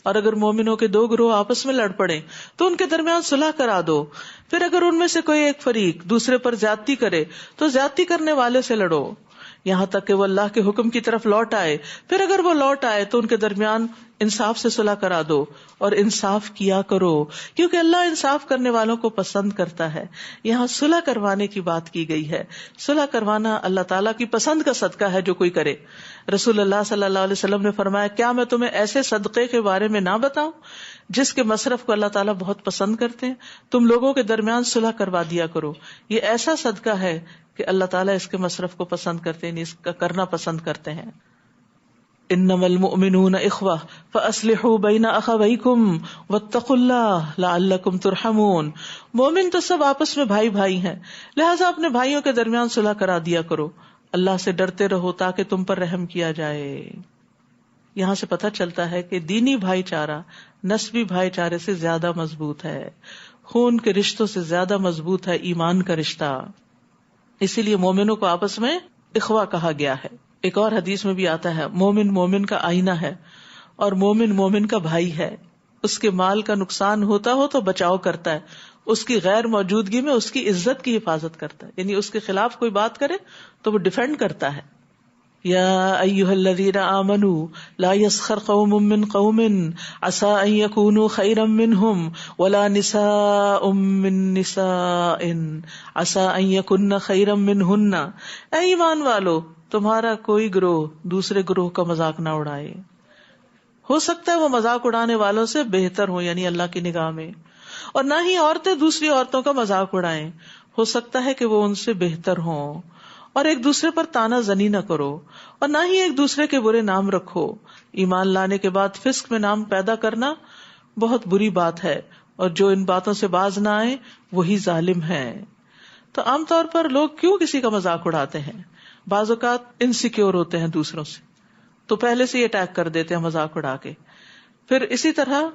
اور اگر مومنوں کے دو گروہ آپس میں لڑ پڑے تو ان کے درمیان صلح کرا دو. پھر اگر ان میں سے کوئی ایک فریق دوسرے پر زیادتی کرے تو زیادتی کرنے والے سے لڑو یہاں تک کہ وہ اللہ کے حکم کی طرف لوٹ آئے. پھر اگر وہ لوٹ آئے تو ان کے درمیان انصاف سے صلح کرا دو اور انصاف کیا کرو کیونکہ اللہ انصاف کرنے والوں کو پسند کرتا ہے. یہاں صلح کروانے کی بات کی گئی ہے. صلح کروانا اللہ تعالیٰ کی پسند کا صدقہ ہے جو کوئی کرے. رسول اللہ صلی اللہ علیہ وسلم نے فرمایا کیا میں تمہیں ایسے صدقے کے بارے میں نہ بتاؤں جس کے مصرف کو اللہ تعالیٰ بہت پسند کرتے ہیں؟ تم لوگوں کے درمیان صلح کروا دیا کرو. یہ ایسا صدقہ ہے کہ اللہ تعالیٰ اس کے مصرف کو پسند کرتے ہیں, اس کا کرنا پسند کرتے ہیں. انما المؤمنون اخوہ فاصلحوا بین اخویکم واتقوا اللہ لعلکم ترحمون. مومن تو سب آپس میں بھائی بھائی ہیں, لہٰذا اپنے بھائیوں کے درمیان صلح کرا دیا کرو, اللہ سے ڈرتے رہو تاکہ تم پر رحم کیا جائے. یہاں سے پتہ چلتا ہے کہ دینی بھائی چارہ نسبی بھائی چارے سے زیادہ مضبوط ہے, خون کے رشتوں سے زیادہ مضبوط ہے ایمان کا رشتہ. اسی لیے مومنوں کو آپس میں اخوہ کہا گیا ہے. ایک اور حدیث میں بھی آتا ہے مومن مومن کا آئینہ ہے اور مومن مومن کا بھائی ہے. اس کے مال کا نقصان ہوتا ہو تو بچاؤ کرتا ہے, اس کی غیر موجودگی میں اس کی عزت کی حفاظت کرتا ہے, یعنی اس کے خلاف کوئی بات کرے تو وہ ڈیفینڈ کرتا ہے. یا ایھا الذین آمنوا لا یسخر قوم من قوم عسى ان یکونوا خیرا منہم ولا نساء من نساء عسى ان یکن خیرا منہن. اے ایمان والو, تمہارا کوئی گروہ دوسرے گروہ کا مذاق نہ اڑائے. ہو سکتا ہے وہ مذاق اڑانے والوں سے بہتر ہو یعنی اللہ کی نگاہ میں, اور نہ ہی عورتیں دوسری عورتوں کا مذاق اڑائیں, ہو سکتا ہے کہ وہ ان سے بہتر ہوں. اور ایک دوسرے پر تانا زنی نہ کرو اور نہ ہی ایک دوسرے کے برے نام رکھو. ایمان لانے کے بعد فسق میں نام پیدا کرنا بہت بری بات ہے, اور جو ان باتوں سے باز نہ آئے وہی ظالم ہے. تو عام طور پر لوگ کیوں کسی کا مذاق اڑاتے ہیں؟ بعض اوقات انسیکیور ہوتے ہیں دوسروں سے تو پہلے سے ہی اٹیک کر دیتے ہیں مذاق اڑا کے. پھر اسی طرح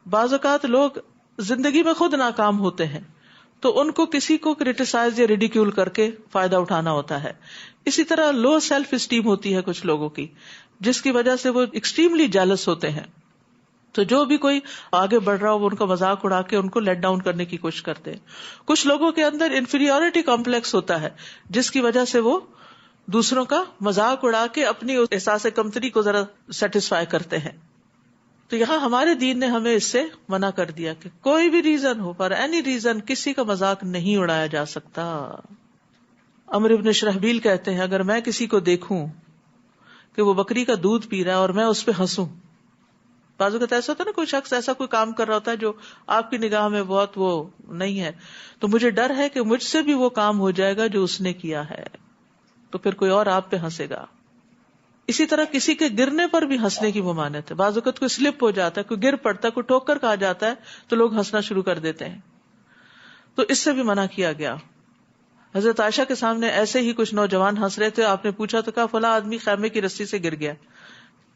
بعض اوقات لوگ زندگی میں خود ناکام ہوتے ہیں تو ان کو کسی کو کریٹیسائز یا ریڈیکیول کر کے فائدہ اٹھانا ہوتا ہے. اسی طرح لو سیلف اسٹیم ہوتی ہے کچھ لوگوں کی, جس کی وجہ سے وہ ایکسٹریملی جیلس ہوتے ہیں. تو جو بھی کوئی آگے بڑھ رہا ہو وہ ان کا مذاق اڑا کے ان کو لیٹ ڈاؤن کرنے کی کوشش کرتے ہیں. کچھ لوگوں کے اندر انفیریورٹی کمپلیکس ہوتا ہے جس کی وجہ سے وہ دوسروں کا مذاق اڑا کے اپنی احساس کمتری کو ذرا سیٹسفائی کرتے ہیں. تو یہاں ہمارے دین نے ہمیں اس سے منع کر دیا کہ کوئی بھی ریزن ہو, پر اینی ریزن, کسی کا مذاق نہیں اڑایا جا سکتا. عمرو بن شرحبیل کہتے ہیں اگر میں کسی کو دیکھوں کہ وہ بکری کا دودھ پی رہا ہے اور میں اس پہ ہنسوں, بازو کا ایسا ہوتا ہے نا کوئی شخص ایسا کوئی کام کر رہا ہوتا ہے جو آپ کی نگاہ میں بہت وہ نہیں ہے, تو مجھے ڈر ہے کہ مجھ سے بھی وہ کام ہو جائے گا جو اس نے کیا ہے, تو پھر کوئی اور آپ پہ ہنسے گا. اسی طرح کسی کے گرنے پر بھی ہنسنے کی ممانعت ہے. بعض اوقات کوئی سلپ ہو جاتا ہے, کوئی گر پڑتا ہے, کوئی ٹھوکر کھا جاتا ہے تو لوگ ہنسنا شروع کر دیتے ہیں, تو اس سے بھی منع کیا گیا. حضرت عائشہ کے سامنے ایسے ہی کچھ نوجوان ہنس رہے تھے, آپ نے پوچھا تو کہا فلاں آدمی خیمے کی رسی سے گر گیا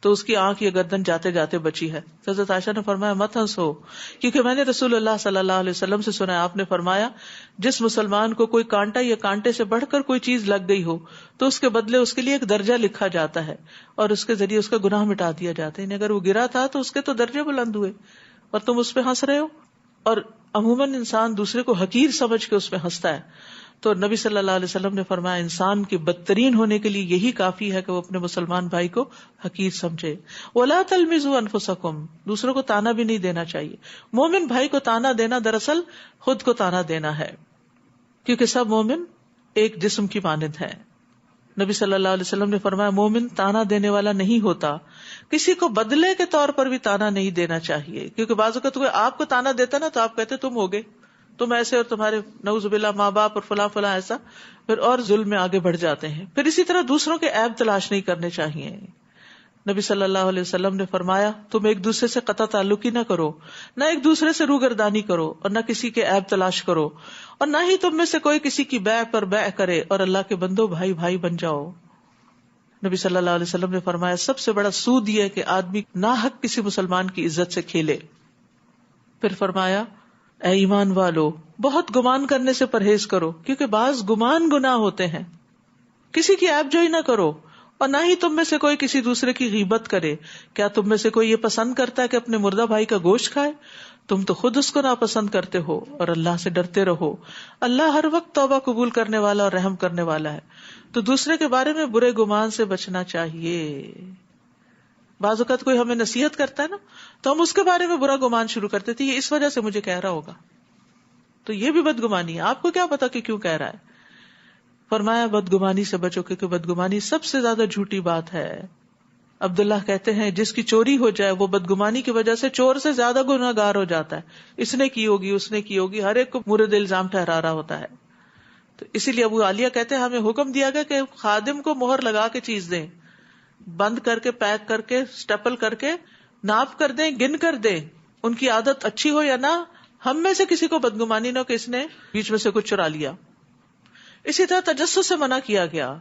تو اس کی آنکھ یا گردن جاتے جاتے بچی ہے. حضرت عائشہ نے فرمایا مت ہنسو, کیونکہ میں نے رسول اللہ صلی اللہ علیہ وسلم سے سنا ہے, آپ نے فرمایا جس مسلمان کو کوئی کانٹا یا کانٹے سے بڑھ کر کوئی چیز لگ گئی ہو تو اس کے بدلے اس کے لیے ایک درجہ لکھا جاتا ہے اور اس کے ذریعے اس کا گناہ مٹا دیا جاتا ہے. یعنی اگر وہ گرا تھا تو اس کے تو درجے بلند ہوئے اور تم اس پہ ہنس رہے ہو. اور عموماً انسان دوسرے کو حقیر سمجھ کے اس پہ ہنستا ہے, تو نبی صلی اللہ علیہ وسلم نے فرمایا انسان کے بدترین ہونے کے لیے یہی کافی ہے کہ وہ اپنے مسلمان بھائی کو حقیر سمجھے. وَلَا تَلْمِزُوا أَنفُسَكُمْ, دوسروں کو تانا بھی نہیں دینا چاہیے. مومن بھائی کو تانا دینا دراصل خود کو تانا دینا ہے, کیونکہ سب مومن ایک جسم کی مانند ہے. نبی صلی اللہ علیہ وسلم نے فرمایا مومن تانا دینے والا نہیں ہوتا. کسی کو بدلے کے طور پر بھی تانا نہیں دینا چاہیے, کیونکہ بعض اوقات کوئی آپ کو تانا دیتا نا تو آپ کہتے تم ہوگے, تم ایسے, اور تمہارے نعوذ باللہ ماں باپ اور فلاں فلاں ایسا, پھر اور ظلم میں آگے بڑھ جاتے ہیں. پھر اسی طرح دوسروں کے عیب تلاش نہیں کرنے چاہیے. نبی صلی اللہ علیہ وسلم نے فرمایا تم ایک دوسرے سے قطع تعلق ہی نہ کرو, نہ ایک دوسرے سے روگردانی کرو, اور نہ کسی کے عیب تلاش کرو, اور نہ ہی تم میں سے کوئی کسی کی بیع پر بیع کرے, اور اللہ کے بندو بھائی بھائی بن جاؤ. نبی صلی اللہ علیہ وسلم نے فرمایا سب سے بڑا سود یہ ہے کہ آدمی ناحق کسی مسلمان کی عزت سے کھیلے. پھر فرمایا اے ایمان والو بہت گمان کرنے سے پرہیز کرو, کیونکہ بعض گمان گناہ ہوتے ہیں. کسی کی عیب جوئی نہ کرو, اور نہ ہی تم میں سے کوئی کسی دوسرے کی غیبت کرے. کیا تم میں سے کوئی یہ پسند کرتا ہے کہ اپنے مردہ بھائی کا گوشت کھائے؟ تم تو خود اس کو ناپسند کرتے ہو. اور اللہ سے ڈرتے رہو، اللہ ہر وقت توبہ قبول کرنے والا اور رحم کرنے والا ہے. تو دوسرے کے بارے میں برے گمان سے بچنا چاہیے. بعض اوقات کوئی ہمیں نصیحت کرتا ہے نا تو ہم اس کے بارے میں برا گمان شروع کرتے تھے، یہ اس وجہ سے مجھے کہہ رہا ہوگا. تو یہ بھی بدگمانی ہے. آپ کو کیا پتا کہ کیوں کہہ رہا ہے. فرمایا بدگمانی سے بچو کیونکہ بدگمانی سب سے زیادہ جھوٹی بات ہے. عبداللہ کہتے ہیں جس کی چوری ہو جائے وہ بدگمانی کی وجہ سے چور سے زیادہ گناہگار ہو جاتا ہے. اس نے کی ہوگی، اس نے کی ہوگی، ہر ایک کو مورد الزام ٹھہرا رہا ہوتا ہے. تو اسی لیے ابو عالیہ کہتے ہیں ہمیں حکم دیا گیا کہ خادم کو مہر لگا کے چیز دیں، بند کر کے، پیک کر کے، اسٹیپل کر کے، ناپ کر دیں، گن کر دیں. ان کی عادت اچھی ہو یا نہ، ہم میں سے کسی کو بدگمانی نہ ہو کہ اس نے بیچ میں سے کچھ چرا لیا. اسی طرح تجسس سے منع کیا گیا.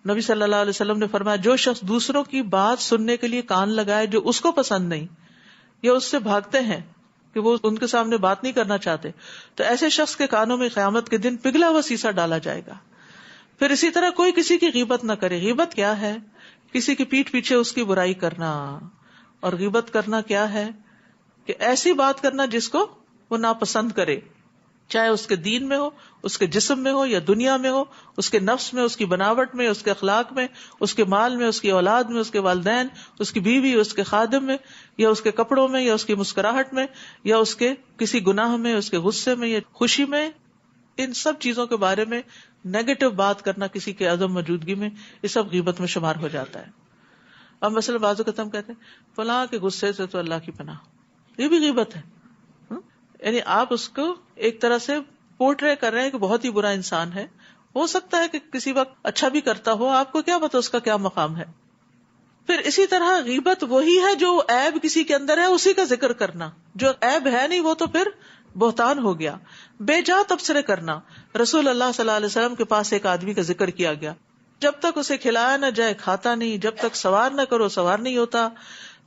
نبی صلی اللہ علیہ وسلم نے فرمایا جو شخص دوسروں کی بات سننے کے لیے کان لگائے جو اس کو پسند نہیں یا اس سے بھاگتے ہیں کہ وہ ان کے سامنے بات نہیں کرنا چاہتے، تو ایسے شخص کے کانوں میں قیامت کے دن پگھلا ہوا سیسا ڈالا جائے گا. پھر اسی طرح کوئی کسی کی غیبت نہ کرے. غیبت کیا ہے؟ کسی کی پیٹھ پیچھے اس کی برائی کرنا. اور غیبت کرنا کیا ہے؟ کہ ایسی بات کرنا جس کو وہ ناپسند کرے، چاہے اس کے دین میں ہو، اس کے جسم میں ہو یا دنیا میں ہو، اس کے نفس میں، اس کی بناوٹ میں، اس کے اخلاق میں، اس کے مال میں، اس کی اولاد میں، اس کے والدین، اس کی بیوی، اس کے خادم میں، یا اس کے کپڑوں میں، یا اس کی مسکراہٹ میں، یا اس کے کسی گناہ میں، اس کے غصے میں یا خوشی میں. ان سب چیزوں کے بارے میں نیگیٹو بات کرنا کسی کے عدم موجودگی میں، یہ سب غیبت میں شمار ہو جاتا ہے. اب مثلا بعض اوقات ہم کہتے ہیں فلاں کے غصے سے تو اللہ کی پناہ، یہ بھی غیبت ہے. یعنی آپ اس کو ایک طرح سے پورٹرے کر رہے ہیں کہ بہت ہی برا انسان ہے. ہو سکتا ہے کہ کسی وقت اچھا بھی کرتا ہو، آپ کو کیا پتا اس کا کیا مقام ہے. پھر اسی طرح غیبت وہی ہے جو عیب کسی کے اندر ہے اسی کا ذکر کرنا. جو عیب ہے نہیں وہ تو پھر بہتان ہو گیا. بے جا تبصرے کرنا. رسول اللہ صلی اللہ علیہ وسلم کے پاس ایک آدمی کا ذکر کیا گیا، جب تک اسے کھلایا نہ جائے کھاتا نہیں، جب تک سوار نہ کرو سوار نہیں ہوتا.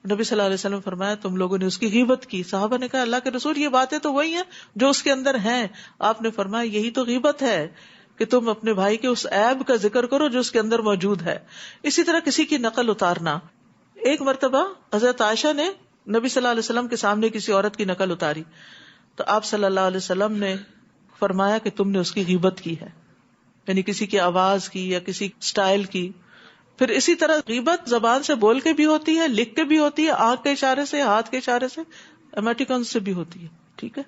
نبی صلی اللہ علیہ وسلم فرمایا تم لوگوں نے اس کی غیبت کی. صحابہ نے کہا اللہ کے رسول یہ باتیں تو وہی ہیں جو اس کے اندر ہیں. آپ نے فرمایا یہی تو غیبت ہے کہ تم اپنے بھائی کے اس عیب کا ذکر کرو جو اس کے اندر موجود ہے. اسی طرح کسی کی نقل اتارنا. ایک مرتبہ حضرت عائشہ نے نبی صلی اللہ علیہ وسلم کے سامنے کسی عورت کی نقل اتاری تو آپ صلی اللہ علیہ وسلم نے فرمایا کہ تم نے اس کی غیبت کی ہے، یعنی کسی کی آواز کی یا کسی سٹائل کی. پھر اسی طرح غیبت زبان سے بول کے بھی ہوتی ہے، لکھ کے بھی ہوتی ہے، آنکھ کے اشارے سے، ہاتھ کے اشارے سے، ایموٹیکن سے بھی ہوتی ہے. ٹھیک ہے،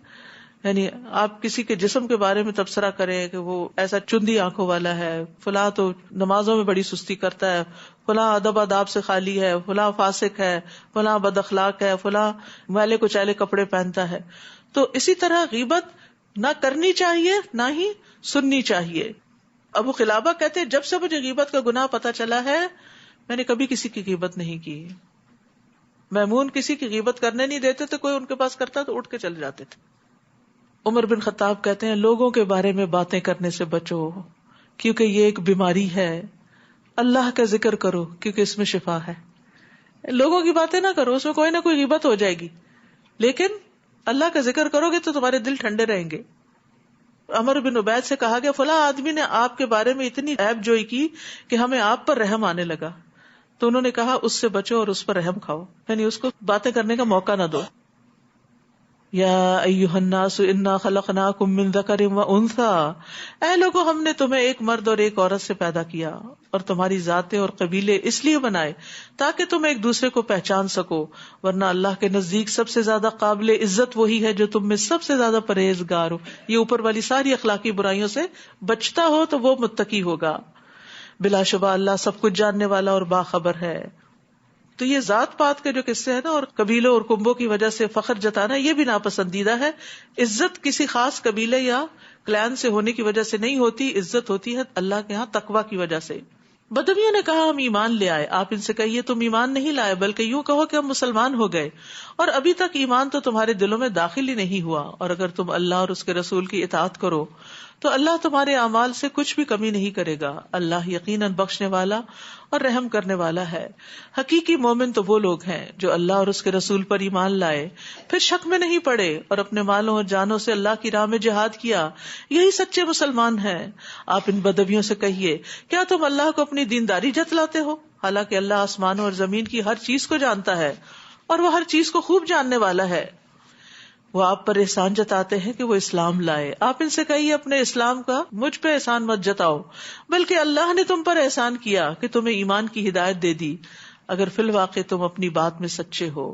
یعنی آپ کسی کے جسم کے بارے میں تبصرہ کریں کہ وہ ایسا چندی آنکھوں والا ہے، فلاں تو نمازوں میں بڑی سستی کرتا ہے، فلاں ادب آداب سے خالی ہے، فلاں فاسق ہے، فلاں بد اخلاق ہے، فلاں میلے کچیلے کپڑے پہنتا ہے. تو اسی طرح غیبت نہ کرنی چاہیے نہ ہی سننی چاہیے. ابو قلابہ کہتے جب سے مجھے غیبت کا گناہ پتا چلا ہے میں نے کبھی کسی کی غیبت نہیں کی. میمون کسی کی غیبت کرنے نہیں دیتے تھے، کوئی ان کے پاس کرتا تو اٹھ کے چلے جاتے تھے. عمر بن خطاب کہتے ہیں لوگوں کے بارے میں باتیں کرنے سے بچو کیونکہ یہ ایک بیماری ہے. اللہ کا ذکر کرو کیونکہ اس میں شفا ہے. لوگوں کی باتیں نہ کرو، اس میں کوئی نہ کوئی غیبت ہو جائے گی، لیکن اللہ کا ذکر کرو گے تو تمہارے دل ٹھنڈے رہیں گے. عمر بن عبید سے کہا گیا فلاں آدمی نے آپ کے بارے میں اتنی عیب جوئی کی کہ ہمیں آپ پر رحم آنے لگا. تو انہوں نے کہا اس سے بچو اور اس پر رحم کھاؤ، یعنی اس کو باتیں کرنے کا موقع نہ دو. یا ایھا الناس انا خلقناکم من ذکر و انثی، اے لوگوں ہم نے تمہیں ایک مرد اور ایک عورت سے پیدا کیا اور تمہاری ذاتیں اور قبیلے اس لیے بنائے تاکہ تم ایک دوسرے کو پہچان سکو، ورنہ اللہ کے نزدیک سب سے زیادہ قابل عزت وہی ہے جو تم میں سب سے زیادہ پرہیزگار ہو. یہ اوپر والی ساری اخلاقی برائیوں سے بچتا ہو تو وہ متقی ہوگا. بلا شبہ اللہ سب کچھ جاننے والا اور باخبر ہے. تو یہ ذات پات کے جو قصے ہیں نا اور قبیلوں اور کنبوں کی وجہ سے فخر جتانا یہ بھی ناپسندیدہ ہے. عزت کسی خاص قبیلے یا کلان سے ہونے کی وجہ سے نہیں ہوتی، عزت ہوتی ہے اللہ کے ہاں تقویٰ کی وجہ سے. بدویوں نے کہا ہم ایمان لے آئے. آپ ان سے کہیے تم ایمان نہیں لائے بلکہ یوں کہو کہ ہم مسلمان ہو گئے اور ابھی تک ایمان تو تمہارے دلوں میں داخل ہی نہیں ہوا، اور اگر تم اللہ اور اس کے رسول کی اطاعت کرو تو اللہ تمہارے اعمال سے کچھ بھی کمی نہیں کرے گا. اللہ یقیناً بخشنے والا اور رحم کرنے والا ہے. حقیقی مومن تو وہ لوگ ہیں جو اللہ اور اس کے رسول پر ایمان لائے, پھر شک میں نہیں پڑے اور اپنے مالوں اور جانوں سے اللہ کی راہ میں جہاد کیا, یہی سچے مسلمان ہیں. آپ ان بدویوں سے کہیے, کیا تم اللہ کو اپنی دینداری جتلاتے ہو, حالانکہ اللہ آسمانوں اور زمین کی ہر چیز کو جانتا ہے اور وہ ہر چیز کو خوب جاننے والا ہے. وہ آپ پر احسان جتاتے ہیں کہ وہ اسلام لائے. آپ ان سے کہیے, اپنے اسلام کا مجھ پہ احسان مت جتاؤ, بلکہ اللہ نے تم پر احسان کیا کہ تمہیں ایمان کی ہدایت دے دی, اگر فی الواقع تم اپنی بات میں سچے ہو.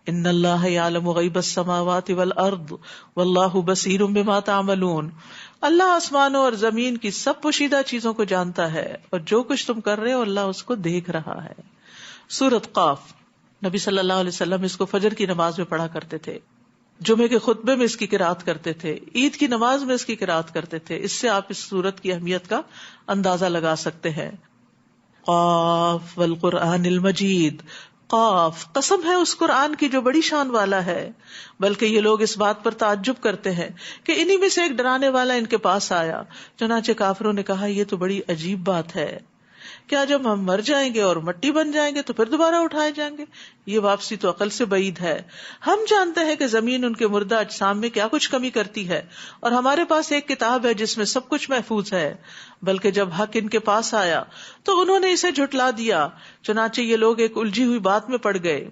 ان اللہ یعلم غیب السماوات والارض واللہ بصیر بما تعملون. اللہ آسمانوں اور زمین کی سب پوشیدہ چیزوں کو جانتا ہے, اور جو کچھ تم کر رہے ہو اللہ اس کو دیکھ رہا ہے. سورۃ قاف. نبی صلی اللہ علیہ وسلم اس کو فجر کی نماز میں پڑھا کرتے تھے, جمعے کے خطبے میں اس کی قرات کرتے تھے, عید کی نماز میں اس کی قرات کرتے تھے. اس سے آپ اس سورت کی اہمیت کا اندازہ لگا سکتے ہیں. قاف والقرآن المجید. قاف, قسم ہے اس قرآن کی جو بڑی شان والا ہے. بلکہ یہ لوگ اس بات پر تعجب کرتے ہیں کہ انہی میں سے ایک ڈرانے والا ان کے پاس آیا. چنانچہ کافروں نے کہا, یہ تو بڑی عجیب بات ہے, کیا جب ہم مر جائیں گے اور مٹی بن جائیں گے تو پھر دوبارہ اٹھائے جائیں گے؟ یہ واپسی تو عقل سے بعید ہے. ہم جانتے ہیں کہ زمین ان کے مردہ اجسام میں کیا کچھ کمی کرتی ہے, اور ہمارے پاس ایک کتاب ہے جس میں سب کچھ محفوظ ہے. بلکہ جب حق ان کے پاس آیا تو انہوں نے اسے جھٹلا دیا. چنانچہ یہ لوگ ایک الجھی ہوئی بات میں پڑ گئے.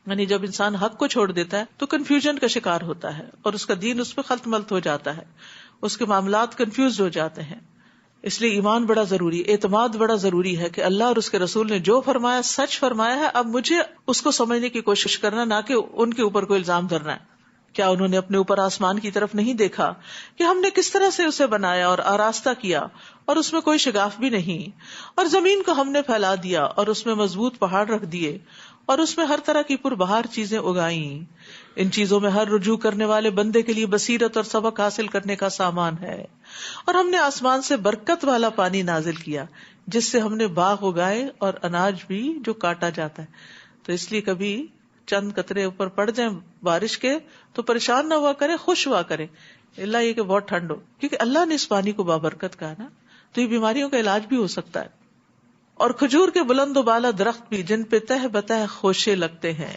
یعنی جب انسان حق کو چھوڑ دیتا ہے تو کنفیوژن کا شکار ہوتا ہے, اور اس کا دین اس پہ خلط ملط ہو جاتا ہے, اس کے معاملات کنفیوز ہو جاتے ہیں. اس لیے ایمان بڑا ضروری, اعتماد بڑا ضروری ہے کہ اللہ اور اس کے رسول نے جو فرمایا سچ فرمایا ہے. اب مجھے اس کو سمجھنے کی کوشش کرنا, نہ کہ ان کے اوپر کوئی الزام دھرنا ہے. کیا انہوں نے اپنے اوپر آسمان کی طرف نہیں دیکھا کہ ہم نے کس طرح سے اسے بنایا اور آراستہ کیا, اور اس میں کوئی شگاف بھی نہیں, اور زمین کو ہم نے پھیلا دیا اور اس میں مضبوط پہاڑ رکھ دیے, اور اس میں ہر طرح کی پربہار چیزیں اگائیں. ان چیزوں میں ہر رجوع کرنے والے بندے کے لیے بصیرت اور سبق حاصل کرنے کا سامان ہے. اور ہم نے آسمان سے برکت والا پانی نازل کیا جس سے ہم نے باغ اگائے اور اناج بھی جو کاٹا جاتا ہے. تو اس لیے کبھی چند قطرے اوپر پڑ جائیں بارش کے تو پریشان نہ ہوا کرے, خوش ہوا کرے, اللہ یہ کہ بہت ٹھنڈ ہو, کیونکہ اللہ نے اس پانی کو بابرکت کہا نا, تو یہ بیماریوں کا علاج بھی ہو سکتا ہے. اور کھجور کے بلند و بالا درخت بھی جن پہ تہ بتہ خوشے لگتے ہیں,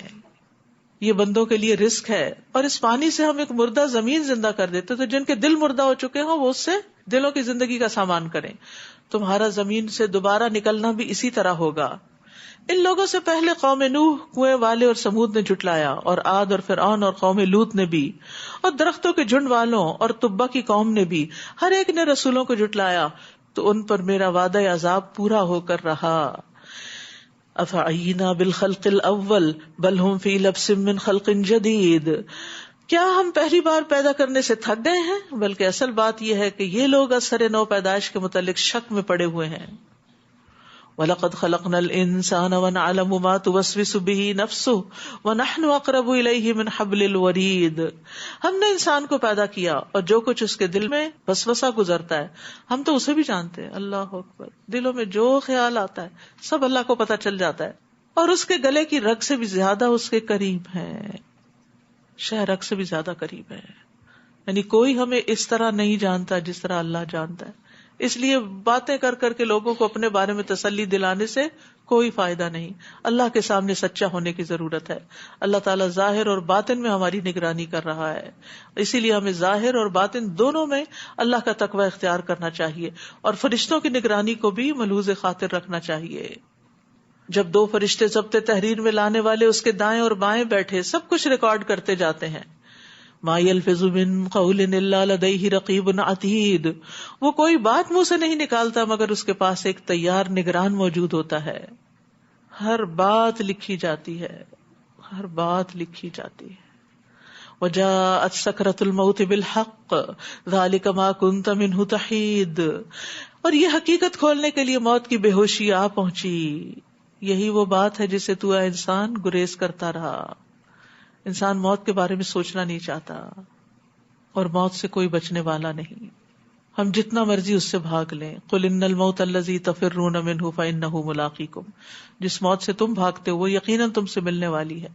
یہ بندوں کے لیے رزق ہے. اور اس پانی سے ہم ایک مردہ زمین زندہ کر دیتے, تو جن کے دل مردہ ہو چکے ہوں وہ اس سے دلوں کی زندگی کا سامان کریں. تمہارا زمین سے دوبارہ نکلنا بھی اسی طرح ہوگا. ان لوگوں سے پہلے قوم نوح, کنویں والے اور سمود نے جھٹلایا, اور عاد اور فرعون اور قوم لوط نے بھی, اور درختوں کے جھنڈ والوں اور تبا کی قوم نے بھی, ہر ایک نے رسولوں کو جھٹلایا, تو ان پر میرا وعدہ عذاب پورا ہو کر رہا. افعینا بالخلق الاول بل هم فی لبس من خلق جدید. کیا ہم پہلی بار پیدا کرنے سے تھک گئے ہیں؟ بلکہ اصل بات یہ ہے کہ یہ لوگ اثر نو پیدائش کے متعلق شک میں پڑے ہوئے ہیں. وَلَقَدْ خَلَقْنَا الْإِنسَانَ وَنَعْلَمُ مَا تُوَسْوِسُ بِهِ نَفْسُهُ وَنَحْنُ أَقْرَبُ إِلَيْهِ مِنْ حَبْلِ الْوَرِيدِ. ہم نے انسان کو پیدا کیا اور جو کچھ اس کے دل میں وسوسہ گزرتا ہے ہم تو اسے بھی جانتے ہیں. اللہ اکبر. دلوں میں جو خیال آتا ہے سب اللہ کو پتہ چل جاتا ہے, اور اس کے گلے کی رگ سے بھی زیادہ اس کے قریب ہے, شہ رگ سے بھی زیادہ قریب ہے. یعنی کوئی ہمیں اس طرح نہیں جانتا جس طرح اللہ جانتا ہے. اس لیے باتیں کر کر کے لوگوں کو اپنے بارے میں تسلی دلانے سے کوئی فائدہ نہیں. اللہ کے سامنے سچا ہونے کی ضرورت ہے. اللہ تعالیٰ ظاہر اور باطن میں ہماری نگرانی کر رہا ہے, اسی لیے ہمیں ظاہر اور باطن دونوں میں اللہ کا تقوی اختیار کرنا چاہیے, اور فرشتوں کی نگرانی کو بھی ملحوظ خاطر رکھنا چاہیے. جب دو فرشتے ضبط تحریر میں لانے والے اس کے دائیں اور بائیں بیٹھے سب کچھ ریکارڈ کرتے جاتے ہیں. ما یلفظ من قول الا لدیہ رقیب عتید. وہ کوئی بات منہ سے نہیں نکالتا مگر اس کے پاس ایک تیار نگران موجود ہوتا ہے. ہر بات لکھی جاتی ہے, ہر بات لکھی جاتی ہے. وجاءت سکرۃ الموت بالحق ذلک ما کنت منہ تحید. اور یہ حقیقت کھولنے کے لیے موت کی بے ہوشی آ پہنچی. یہی وہ بات ہے جسے تو اے انسان گریز کرتا رہا. انسان موت کے بارے میں سوچنا نہیں چاہتا, اور موت سے کوئی بچنے والا نہیں. ہم جتنا مرضی اس سے بھاگ لیں. قل ان الموت الذی تفرون منہ فانہ ملاقیکم. جس موت سے تم بھاگتے ہو وہ یقیناً تم سے ملنے والی ہے.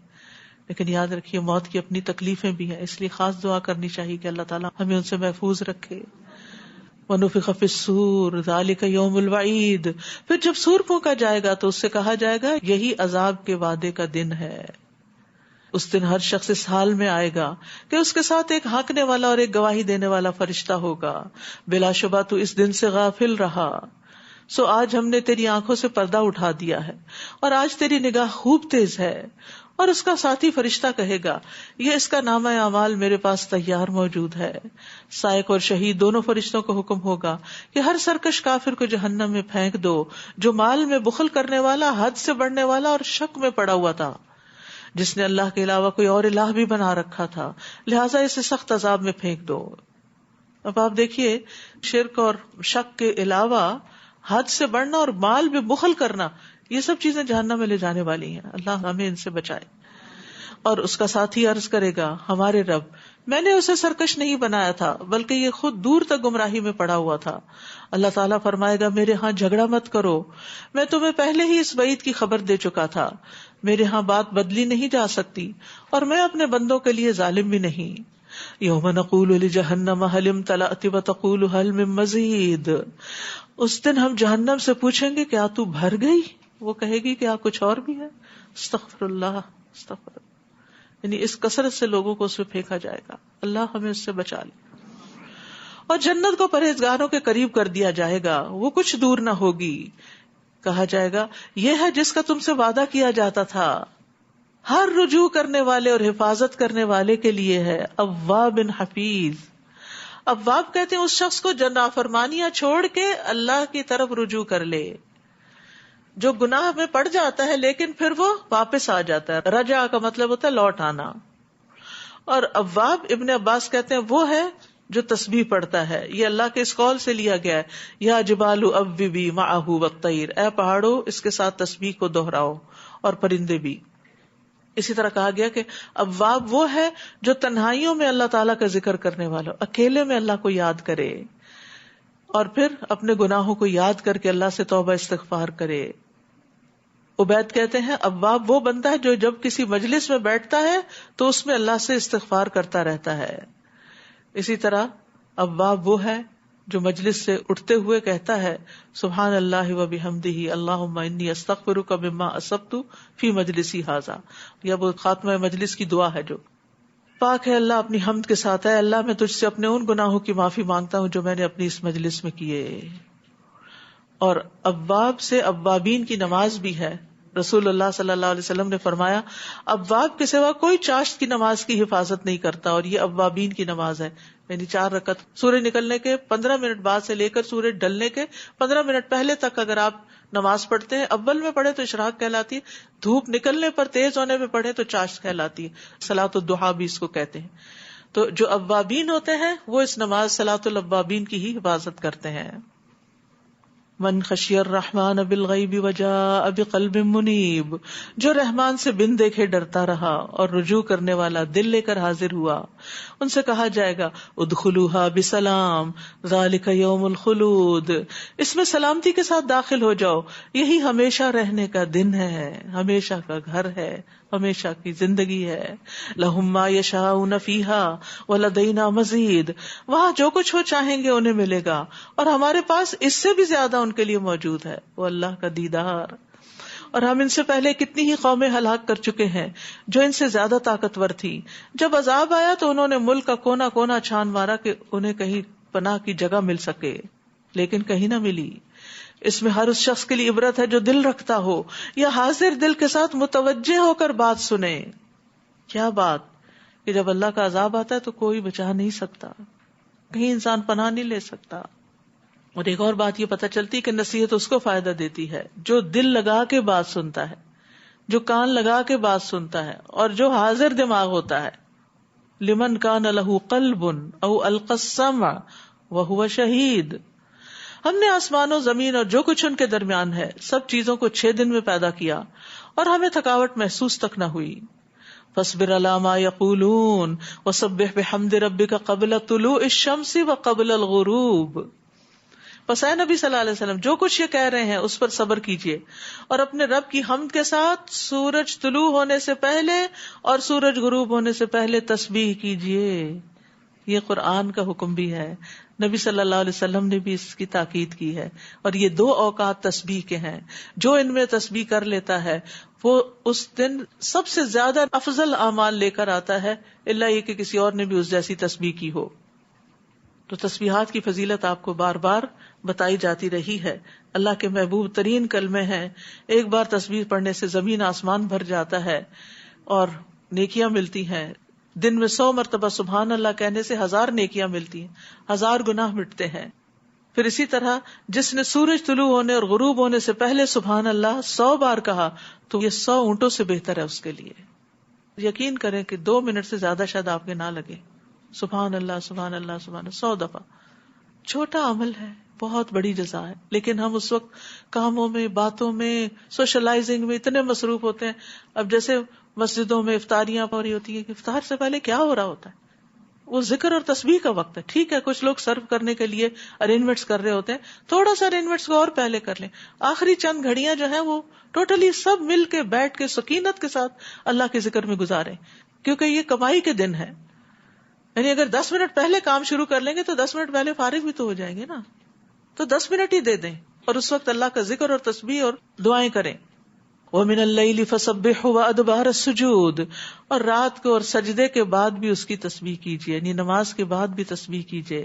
لیکن یاد رکھیے موت کی اپنی تکلیفیں بھی ہیں, اس لیے خاص دعا کرنی چاہیے کہ اللہ تعالیٰ ہمیں ان سے محفوظ رکھے. وَنُفِخَ فِي الصُّورِ ذَلِكَ يَوْمُ الْوَعِيدِ، پھر جب سور پھونکا جائے گا تو اس سے کہا جائے گا یہی عذاب کے وعدے کا دن ہے. اس دن ہر شخص اس حال میں آئے گا کہ اس کے ساتھ ایک ہانکنے والا اور ایک گواہی دینے والا فرشتہ ہوگا. بلا شبہ تو اس دن سے غافل رہا، سو آج ہم نے تیری آنکھوں سے پردہ اٹھا دیا ہے اور آج تیری نگاہ خوب تیز ہے. اور اس کا ساتھی فرشتہ کہے گا یہ اس کا نامہ اعمال میرے پاس تیار موجود ہے. سائق اور شہید دونوں فرشتوں کو حکم ہوگا کہ ہر سرکش کافر کو جہنم میں پھینک دو جو مال میں بخل کرنے والا، حد سے بڑھنے والا اور شک میں پڑا ہوا تھا، جس نے اللہ کے علاوہ کوئی اور الہ بھی بنا رکھا تھا، لہٰذا اسے سخت عذاب میں پھینک دو. اب آپ دیکھیے، شرک اور شک کے علاوہ حد سے بڑھنا اور مال میں بخل کرنا، یہ سب چیزیں جہنم میں لے جانے والی ہیں. اللہ ہمیں ان سے بچائے. اور اس کا ساتھی عرض کرے گا ہمارے رب، میں نے اسے سرکش نہیں بنایا تھا بلکہ یہ خود دور تک گمراہی میں پڑا ہوا تھا. اللہ تعالیٰ فرمائے گا میرے ہاں جھگڑا مت کرو، میں تمہیں پہلے ہی اس وعید کی خبر دے چکا تھا. میرے ہاں بات بدلی نہیں جا سکتی اور میں اپنے بندوں کے لیے ظالم بھی نہیں. یوم نقول لجہنم هل امتلأت وتقول هل من مزید، اس دن ہم جہنم سے پوچھیں گے کیا تو بھر گئی؟ وہ کہے گی کیا کچھ اور بھی ہے. استغفر اللہ، استغفر اللہ. یعنی اس کثرت سے لوگوں کو اس میں پھینکا جائے گا. اللہ ہمیں اس سے بچا لے. اور جنت کو پرہیزگاروں کے قریب کر دیا جائے گا، وہ کچھ دور نہ ہوگی. کہا جائے گا یہ ہے جس کا تم سے وعدہ کیا جاتا تھا، ہر رجوع کرنے والے اور حفاظت کرنے والے کے لیے ہے. اواب حفیظ. اواب کہتے ہیں اس شخص کو جو نافرمانیاں چھوڑ کے اللہ کی طرف رجوع کر لے، جو گناہ میں پڑ جاتا ہے لیکن پھر وہ واپس آ جاتا ہے. رجع کا مطلب ہوتا ہے لوٹ آنا. اور اواب ابن عباس کہتے ہیں وہ ہے جو تسبیح پڑھتا ہے. یہ اللہ کے اس قول سے لیا گیا ہے یا جبال اوبی معہ والطیر، اے پہاڑوں اس کے ساتھ تسبیح کو دہراؤ اور پرندے بھی. اسی طرح کہا گیا کہ اواب وہ ہے جو تنہائیوں میں اللہ تعالیٰ کا ذکر کرنے والا، اکیلے میں اللہ کو یاد کرے اور پھر اپنے گناہوں کو یاد کر کے اللہ سے توبہ استغفار کرے. عبید کہتے ہیں اواب وہ بندہ ہے جو جب کسی مجلس میں بیٹھتا ہے تو اس میں اللہ سے استغفار کرتا رہتا ہے. اسی طرح اواب وہ ہے جو مجلس سے اٹھتے ہوئے کہتا ہے سبحان اللہ و بحمدہ اللہم انی استغفرک مما اصبت فی مجلسی ھذا، یا وہ خاتمہ مجلس کی دعا ہے جو پاک ہے اللہ اپنی حمد کے ساتھ، ہے اللہ میں تجھ سے اپنے ان گناہوں کی معافی مانگتا ہوں جو میں نے اپنی اس مجلس میں کیے. اور اواب سے اوابین کی نماز بھی ہے. رسول اللہ صلی اللہ علیہ وسلم نے فرمایا اواب کے سوا کوئی چاشت کی نماز کی حفاظت نہیں کرتا، اور یہ اوابین کی نماز ہے. یعنی 4 رکعت سورج نکلنے کے 15 منٹ بعد سے لے کر سورج ڈھلنے کے 15 منٹ پہلے تک اگر آپ نماز پڑھتے ہیں، اول میں پڑھے تو اشراق کہلاتی ہے، دھوپ نکلنے پر تیز ہونے میں پڑھے تو چاشت کہلاتی ہے. صلاۃ الضحیٰ بھی اس کو کہتے ہیں. تو جو اوابین ہوتے ہیں وہ اس نماز صلاۃ الاوابین کی ہی حفاظت کرتے ہیں. من خشی الرحمن بالغیب وجاء بقلب منیب، جو رحمان سے بن دیکھے ڈرتا رہا اور رجوع کرنے والا دل لے کر حاضر ہوا، ان سے کہا جائے گا ادخلوها بسلام ذالک یوم الخلود، اس میں سلامتی کے ساتھ داخل ہو جاؤ، یہی ہمیشہ رہنے کا دن ہے، ہمیشہ کا گھر ہے، ہمیشہ کی زندگی ہے. لہم ما یشاؤون فیہا ولدینا مزید، وہاں جو کچھ وہ چاہیں گے انہیں ملے گا اور ہمارے پاس اس سے بھی زیادہ ان کے لیے موجود ہے، وہ اللہ کا دیدار. اور ہم ان سے پہلے کتنی ہی قومیں ہلاک کر چکے ہیں جو ان سے زیادہ طاقتور تھی. جب عذاب آیا تو انہوں نے ملک کا کونا کونا چھان مارا کہ انہیں کہیں پناہ کی جگہ مل سکے، لیکن کہیں نہ ملی. اس میں ہر اس شخص کے لیے عبرت ہے جو دل رکھتا ہو یا حاضر دل کے ساتھ متوجہ ہو کر بات سنے. کیا بات کہ جب اللہ کا عذاب آتا ہے تو کوئی بچا نہیں سکتا، کہیں انسان پناہ نہیں لے سکتا. اور ایک اور بات یہ پتہ چلتی کہ نصیحت اس کو فائدہ دیتی ہے جو دل لگا کے بات سنتا ہے، جو کان لگا کے بات سنتا ہے اور جو حاضر دماغ ہوتا ہے. لمن کان لہ قلب او القى السمع وهو شہید. ہم نے آسمان و زمین اور جو کچھ ان کے درمیان ہے سب چیزوں کو 6 دن میں پیدا کیا اور ہمیں تھکاوٹ محسوس تک نہ ہوئی. فاصبر علی ما یقولون وسبح بحمد ربک قبل طلوع الشمس وقبل الغروب. پس اے نبی صلی اللہ علیہ وسلم جو کچھ یہ کہہ رہے ہیں اس پر صبر کیجئے اور اپنے رب کی حمد کے ساتھ سورج طلوع ہونے سے پہلے اور سورج غروب ہونے سے پہلے تسبیح کیجئے. یہ قرآن کا حکم بھی ہے، نبی صلی اللہ علیہ وسلم نے بھی اس کی تاکید کی ہے. اور یہ 2 اوقات تسبیح کے ہیں. جو ان میں تسبیح کر لیتا ہے وہ اس دن سب سے زیادہ افضل اعمال لے کر آتا ہے، الا یہ کہ کسی اور نے بھی اس جیسی تسبیح کی ہو. تو تسبیحات کی فضیلت آپ کو بار بار بتائی جاتی رہی ہے. اللہ کے محبوب ترین کلمے ہیں. ایک بار تسبیح پڑھنے سے زمین آسمان بھر جاتا ہے اور نیکیاں ملتی ہیں. دن میں 100 مرتبہ سبحان اللہ کہنے سے 1000 نیکیاں ملتی ہیں، 1000 گناہ مٹتے ہیں. پھر اسی طرح جس نے سورج طلوع ہونے اور غروب ہونے سے پہلے سبحان اللہ 100 بار کہا تو یہ 100 اونٹوں سے بہتر ہے اس کے لیے. یقین کریں کہ 2 منٹ سے زیادہ شاید آپ کے نہ لگے. سبحان اللہ سبحان اللہ سبحان اللہ 100 دفعہ. چھوٹا عمل ہے، بہت بڑی جزا ہے، لیکن ہم اس وقت کاموں میں، باتوں میں، سوشلائزنگ میں اتنے مصروف ہوتے ہیں. اب جیسے مسجدوں میں افطاریاں ہو رہی ہوتی ہیں کہ افطار سے پہلے کیا ہو رہا ہوتا ہے؟ وہ ذکر اور تسبیح کا وقت ہے. ٹھیک ہے کچھ لوگ سرو کرنے کے لیے ارینجمنٹس کر رہے ہوتے ہیں، تھوڑا سا ارینجمنٹس کو اور پہلے کر لیں. آخری چند گھڑیاں جو ہیں وہ ٹوٹلی سب مل کے بیٹھ کے سکینت کے ساتھ اللہ کے ذکر میں گزاریں، کیونکہ یہ کمائی کے دن ہے. یعنی اگر 10 منٹ پہلے کام شروع کر لیں گے تو 10 منٹ پہلے فارغ بھی تو ہو جائیں گے نا. تو 10 منٹ ہی دے دیں اور اس وقت اللہ کا ذکر اور تسبیح اور دعائیں کریں. وَمِنَ اللَّيْلِ فَسَبِّحْهُ وَأَدْبَارَ السُّجُودِ، اور رات کو اور سجدے کے بعد بھی اس کی تسبیح کیجیے، یعنی نماز کے بعد بھی تسبیح کیجیے.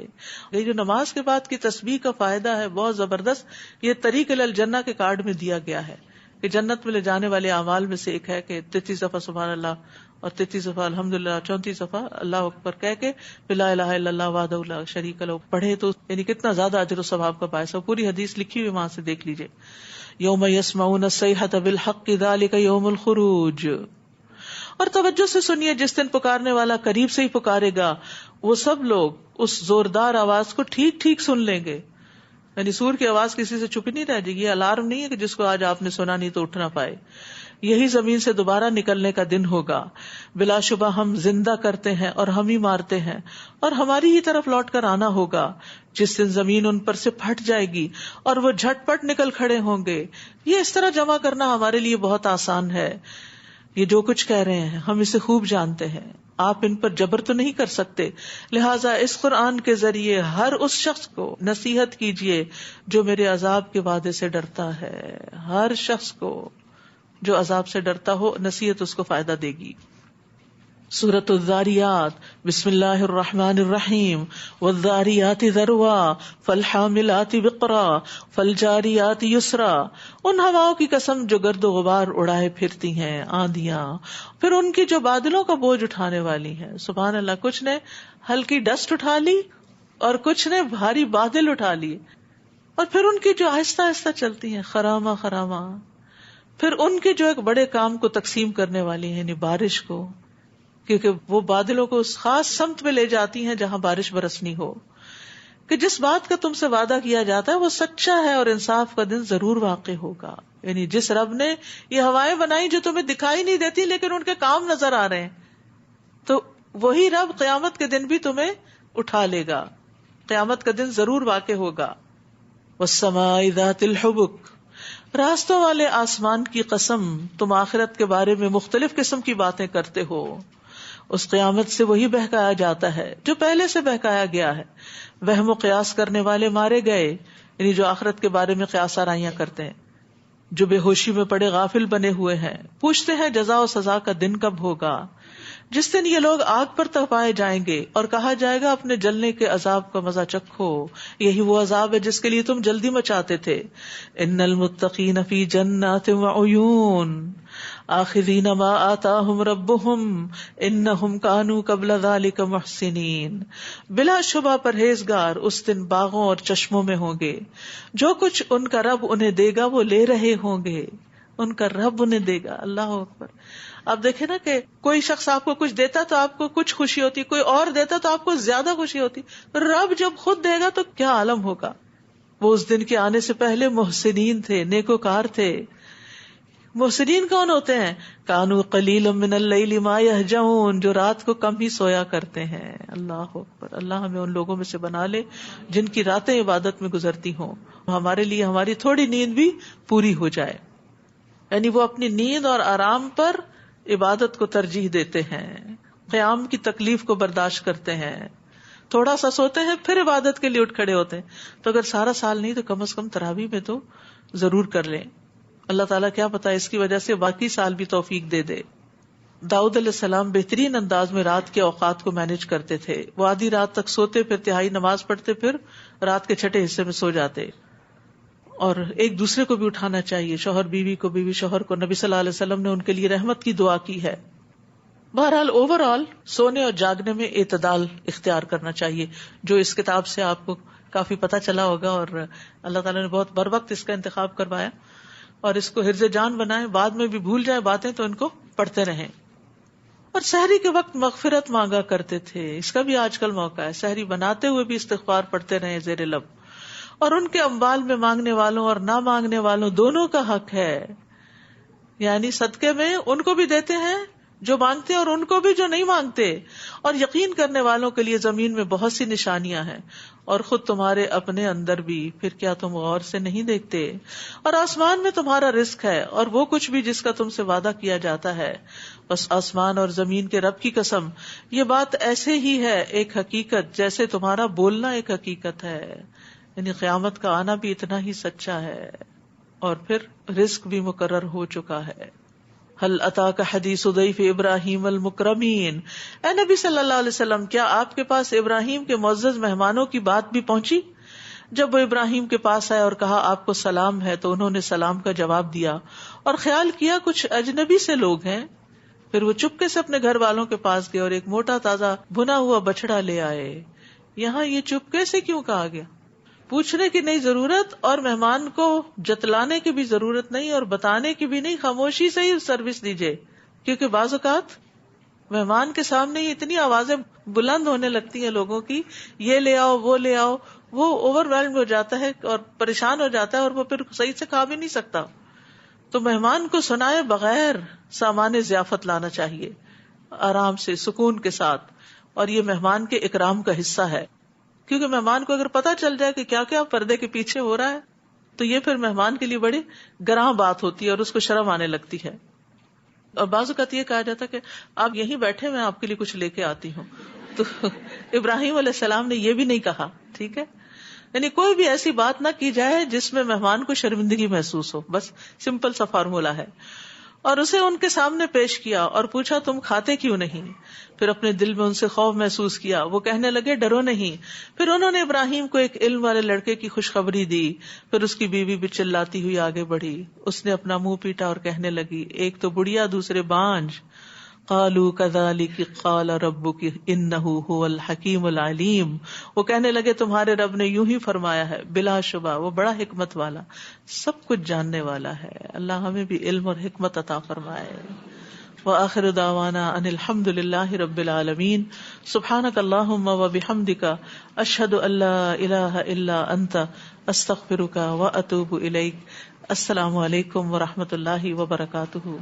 یہ جو نماز کے بعد کی تسبیح کا فائدہ ہے بہت زبردست. یہ طریق الی الجنہ کے کارڈ میں دیا گیا ہے کہ جنت میں لے جانے والے اعمال میں سے ایک ہے کہ 33 دفعہ سبحان اللہ اور 33 دفعہ الحمدللہ، 34 دفعہ اللہ اکبر کہہ کے لا الہ الا اللہ وحدہ لا شریک لہ پڑھے تو یعنی کتنا زیادہ اجر و ثواب کا باعث ہے. پوری حدیث لکھی ہوئی وہاں سے دیکھ لیجیے. یوم یسمعون الصیحۃ بالحق ذلک یوم الخروج. اور توجہ سے سنیے، جس دن پکارنے والا قریب سے ہی پکارے گا وہ سب لوگ اس زوردار آواز کو ٹھیک ٹھیک سن لیں گے. یعنی سور کی آواز کسی سے چھپی نہیں رہ جائے گی. یہ الارم نہیں ہے کہ جس کو آج آپ نے سنا نہیں تو اٹھ نہ پائے. یہی زمین سے دوبارہ نکلنے کا دن ہوگا. بلا شبہ ہم زندہ کرتے ہیں اور ہم ہی مارتے ہیں اور ہماری ہی طرف لوٹ کر آنا ہوگا. جس دن زمین ان پر سے پھٹ جائے گی اور وہ جھٹ پٹ نکل کھڑے ہوں گے. یہ اس طرح جمع کرنا ہمارے لیے بہت آسان ہے. یہ جو کچھ کہہ رہے ہیں ہم اسے خوب جانتے ہیں. آپ ان پر جبر تو نہیں کر سکتے. لہٰذا اس قرآن کے ذریعے ہر اس شخص کو نصیحت کیجیے جو میرے عذاب کے وعدے سے ڈرتا ہے. ہر شخص کو جو عذاب سے ڈرتا ہو نصیحت اس کو فائدہ دے گی. سورۃ الذاریات، بسم اللہ الرحمن الرحیم. والذاریات ذروا فالحاملات وقرا فالجاریات یسرا. ان ہواؤں کی قسم جو گرد و غبار اڑائے پھرتی ہیں، آندیاں، پھر ان کی جو بادلوں کا بوجھ اٹھانے والی ہیں. سبحان اللہ. کچھ نے ہلکی ڈسٹ اٹھا لی اور کچھ نے بھاری بادل اٹھا لیے، اور پھر ان کی جو آہستہ آہستہ چلتی ہیں، خراما خراما. پھر ان کے جو ایک بڑے کام کو تقسیم کرنے والی ہیں، یعنی بارش کو، کیونکہ وہ بادلوں کو اس خاص سمت میں لے جاتی ہیں جہاں بارش برسنی ہو. کہ جس بات کا تم سے وعدہ کیا جاتا ہے وہ سچا ہے اور انصاف کا دن ضرور واقع ہوگا. یعنی جس رب نے یہ ہوائیں بنائی جو تمہیں دکھائی نہیں دیتی لیکن ان کے کام نظر آ رہے ہیں، تو وہی رب قیامت کے دن بھی تمہیں اٹھا لے گا. قیامت کا دن ضرور واقع ہوگا. والسماء ذات الحبک. راستوں والے آسمان کی قسم، تم آخرت کے بارے میں مختلف قسم کی باتیں کرتے ہو. اس قیامت سے وہی بہکایا جاتا ہے جو پہلے سے بہکایا گیا ہے. وہم و قیاس کرنے والے مارے گئے، یعنی جو آخرت کے بارے میں قیاس آرائیاں کرتے ہیں. جو بے ہوشی میں پڑے غافل بنے ہوئے ہیں پوچھتے ہیں جزا و سزا کا دن کب ہوگا. جس دن یہ لوگ آگ پر تپائے جائیں گے اور کہا جائے گا اپنے جلنے کے عذاب کا مزہ چکھو، یہی وہ عذاب ہے جس کے لیے تم جلدی مچاتے تھے. ان المتقین فی جنات وعیون آخذین ما آتاہم ربہم انہم کانوا قبل ذلک محسنین. بلا شبہ پرہیزگار اس دن باغوں اور چشموں میں ہوں گے. جو کچھ ان کا رب انہیں دے گا وہ لے رہے ہوں گے. ان کا رب انہیں دے گا. اللہ اکبر. آپ دیکھیں نا کہ کوئی شخص آپ کو کچھ دیتا تو آپ کو کچھ خوشی ہوتی، کوئی اور دیتا تو آپ کو زیادہ خوشی ہوتی. رب جب خود دے گا تو کیا عالم ہوگا. وہ اس دن کے آنے سے پہلے محسنین تھے، نیکوکار تھے. محسنین کون ہوتے ہیں؟ کانوا قلیلا من اللیل ما یہجعون، جو رات کو کم ہی سویا کرتے ہیں. اللہ اکبر. اللہ ہمیں ان لوگوں میں سے بنا لے جن کی راتیں عبادت میں گزرتی ہوں. ہمارے لیے ہماری تھوڑی نیند بھی پوری ہو جائے. یعنی وہ اپنی نیند اور آرام پر عبادت کو ترجیح دیتے ہیں، قیام کی تکلیف کو برداشت کرتے ہیں. تھوڑا سا سوتے ہیں پھر عبادت کے لیے اٹھ کھڑے ہوتے ہیں. تو اگر سارا سال نہیں تو کم از کم تراویح میں تو ضرور کر لیں. اللہ تعالیٰ کیا پتا اس کی وجہ سے باقی سال بھی توفیق دے دے. داؤد علیہ السلام بہترین انداز میں رات کے اوقات کو مینج کرتے تھے. وہ آدھی رات تک سوتے، پھر تہائی نماز پڑھتے، پھر رات کے چھٹے حصے میں سو جاتے. اور ایک دوسرے کو بھی اٹھانا چاہیے، شوہر بیوی کو، بیوی شوہر کو. نبی صلی اللہ علیہ وسلم نے ان کے لیے رحمت کی دعا کی ہے. بہرحال اوور آل سونے اور جاگنے میں اعتدال اختیار کرنا چاہیے، جو اس کتاب سے آپ کو کافی پتہ چلا ہوگا. اور اللہ تعالیٰ نے بہت بر وقت اس کا انتخاب کروایا اور اس کو حرز جان بنائے. بعد میں بھی بھول جائے باتیں تو ان کو پڑھتے رہیں. اور سحری کے وقت مغفرت مانگا کرتے تھے. اس کا بھی آج کل موقع ہے، سحری بناتے ہوئے بھی استغفار پڑھتے رہیں زیر لب. اور ان کے اموال میں مانگنے والوں اور نہ مانگنے والوں دونوں کا حق ہے. یعنی صدقے میں ان کو بھی دیتے ہیں جو مانگتے ہیں اور ان کو بھی جو نہیں مانگتے. اور یقین کرنے والوں کے لیے زمین میں بہت سی نشانیاں ہیں، اور خود تمہارے اپنے اندر بھی. پھر کیا تم غور سے نہیں دیکھتے؟ اور آسمان میں تمہارا رزق ہے اور وہ کچھ بھی جس کا تم سے وعدہ کیا جاتا ہے. بس آسمان اور زمین کے رب کی قسم، یہ بات ایسے ہی ہے ایک حقیقت جیسے تمہارا بولنا ایک حقیقت ہے. یعنی قیامت کا آنا بھی اتنا ہی سچا ہے، اور پھر رزق بھی مقرر ہو چکا ہے. هل اتاک حدیث ضیف ابراہیم المکرمین. اے نبی صلی اللہ علیہ وسلم، کیا آپ کے پاس ابراہیم کے معزز مہمانوں کی بات بھی پہنچی؟ جب وہ ابراہیم کے پاس آئے اور کہا آپ کو سلام ہے، تو انہوں نے سلام کا جواب دیا اور خیال کیا کچھ اجنبی سے لوگ ہیں. پھر وہ چپکے سے اپنے گھر والوں کے پاس گئے اور ایک موٹا تازہ بھنا ہوا بچڑا لے آئے. یہاں یہ چپکے سے کیوں کہا گیا؟ پوچھنے کی نہیں ضرورت اور مہمان کو جتلانے کی بھی ضرورت نہیں اور بتانے کی بھی نہیں. خاموشی سے ہی سروس دیجیے، کیونکہ بعض اوقات مہمان کے سامنے ہی اتنی آوازیں بلند ہونے لگتی ہیں لوگوں کی، یہ لے آؤ وہ لے آؤ، وہ اوور ویلڈ ہو جاتا ہے اور پریشان ہو جاتا ہے اور وہ پھر صحیح سے کھا بھی نہیں سکتا. تو مہمان کو سنائے بغیر سامان ضیافت لانا چاہیے، آرام سے سکون کے ساتھ. اور یہ مہمان کے اکرام کا حصہ ہے، کیونکہ مہمان کو اگر پتہ چل جائے کہ کیا کیا پردے کے پیچھے ہو رہا ہے تو یہ پھر مہمان کے لیے بڑی گراں بات ہوتی ہے اور اس کو شرم آنے لگتی ہے. اور بعض اوقات یہ کہا جاتا ہے کہ آپ یہیں بیٹھے میں آپ کے لیے کچھ لے کے آتی ہوں. تو ابراہیم علیہ السلام نے یہ بھی نہیں کہا. ٹھیک ہے، یعنی کوئی بھی ایسی بات نہ کی جائے جس میں مہمان کو شرمندگی محسوس ہو. بس سمپل سا فارمولا ہے. اور اسے ان کے سامنے پیش کیا اور پوچھا تم کھاتے کیوں نہیں؟ پھر اپنے دل میں ان سے خوف محسوس کیا. وہ کہنے لگے ڈرو نہیں. پھر انہوں نے ابراہیم کو ایک علم والے لڑکے کی خوشخبری دی. پھر اس کی بیوی بھی چلاتی ہوئی آگے بڑھی. اس نے اپنا منہ پیٹا اور کہنے لگی ایک تو بڑھیا دوسرے بانج. قالوا كذلك قال ربك انه هو الحكيم العليم. وہ کہنے لگے تمہارے رب نے یوں ہی فرمایا ہے، بلا شبہ وہ بڑا حکمت والا، سب کچھ جاننے والا ہے. اللہ ہمیں بھی علم اور حکمت عطا فرمائے. وآخر دعوانا ان الحمد للہ رب العالمین. سبحانک اللہم وبحمدک اشہد ان لا الہ الا انت استغفرک واتوب الیک. السلام علیکم ورحمۃ اللہ وبرکاتہ.